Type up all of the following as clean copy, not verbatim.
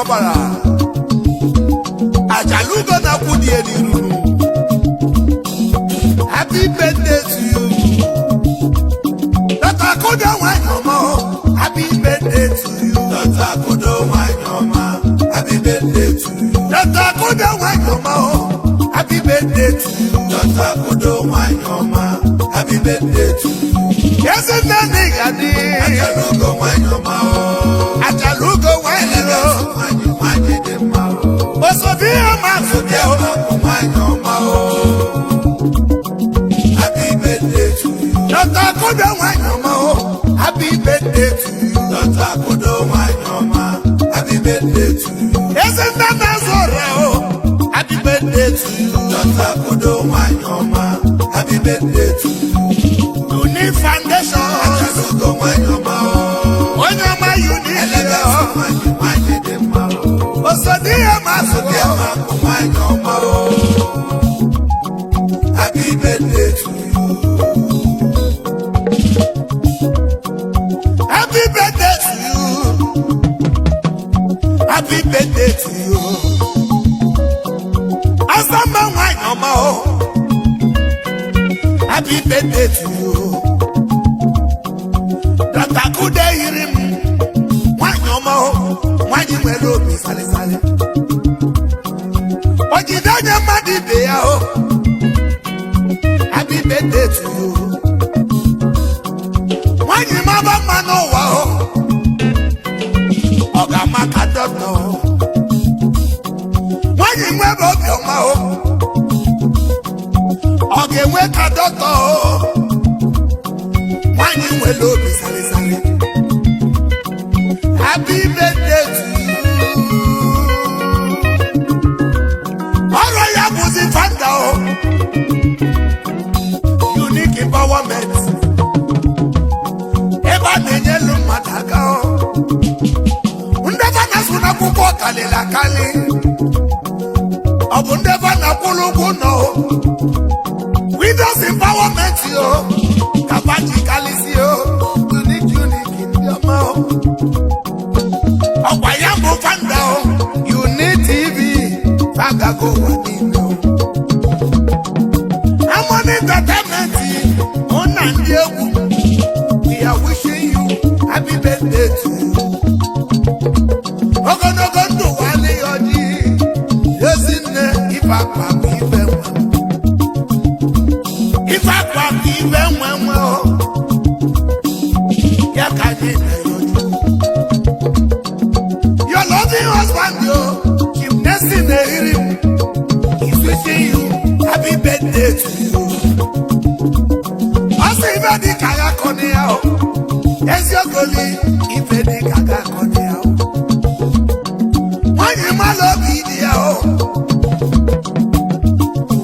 mabara. Ajalugo na kudi eliru. Happy birthday to you. Dr. Akudo Onyeoma. Happy birthday to you. Dr. Akudo Onyeoma. Happy birthday to you. Dr. Akudo Onyeoma. Happy birthday to you. Dr. Akudo Onyeoma. Happy birthday to you. Yes, and then Ajalugo Onyeoma. Ajalugo Onyeoma. Onyeoma. Happy birthday to you. Dr. Akudo Onyeoma. Happy birthday to you. Dr. Akudo Onyeoma. Happy birthday to you. Yes, and then happy birthday to you. Dr. Akudo Onyeoma. Happy birthday to you. Unique Foundation. Ajalugo Onyeoma. Onyeoma Unique. Onyeoma. Happy birthday to you. Happy birthday to you. Happy birthday to you. Asamba Onyeoma. Happy birthday to you. Dr. Akudo Ehirim. Onyeoma. Onyeoma obi sale sale. Ojidanya madibe ya o. Happy birthday to you. Onyeoma ba mano wa o. Oga maka doctor. Onyeoma ba obioma o. Oga enwe ka doctor o. Onyeoma obi sale sale. Happy birthday to you. Unique empowerment. Eba nenyelu mataka o. Undeva na suna kuko kalela kali. Obu ndeva na kulugu no. Widows empowerment yo. Kapachi kalisi yo. Unique indiama o. Okwayambo fanda o. Unique TV. Fagago wadino. Entertainment on Nandiegu. We are wishing you happy birthday to you. Ogonogondo wale oji. Yesine ifakwa kibenwa. Ifakwa kibenwa o. Yakanye na yoju. Your loving husband yo. Gymnast in Ehirim. He's wishing you happy birthday to you. Ifedi kaga kone yao. Yes, your goli. Ifedi kaga kone yao. Onyeoma love idi yao.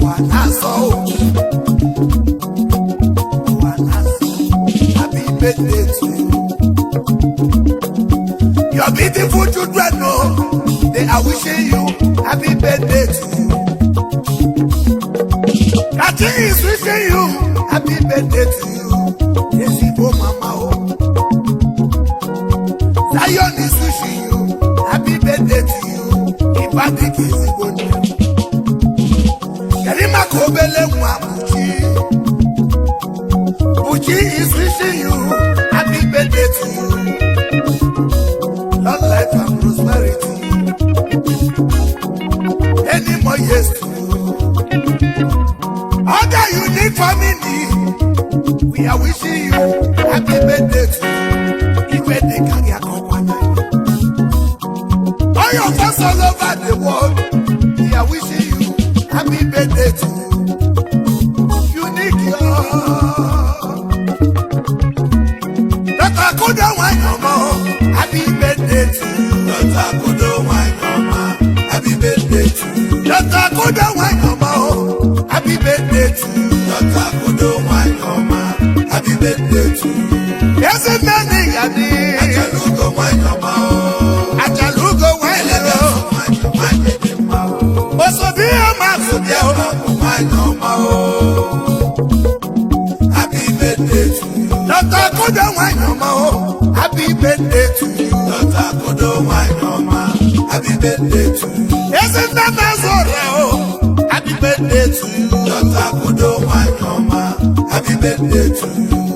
Wanaso. Happy birthday to you. Your beautiful children know. They are wishing you happy birthday to you. Kati is wishing you happy birthday to you. Yes, Ibo Mama o. Zion is wishing you happy birthday to you. Ibadik is Ibo ni. Kerima Kobele Mwabuchi. Buchi is wishing you happy birthday to you. Long life and prosperity. Any more years to you. Other unique family. We are wishing you happy birthday to you. All your fans all over the world, we are wishing you happy birthday to you. Unique, Dr. Akudo Onyeoma, happy birthday to you. Dr. Akudo Onyeoma, happy birthday to you. Dr. Akudo Onyeoma, happy birthday to you. Dr. Akudo Onyeoma, happy birthday to you. Yes, and then Ajalugo Onyeoma. Ajalugo Onyeoma. Onyeoma happy birthday to you. Dr. Akudo Onyeoma, happy birthday to you. Dr. Akudo Onyeoma, happy birthday to you. Isn't that happy birthday to you. Dr. Akudo Onyeoma, happy birthday to you.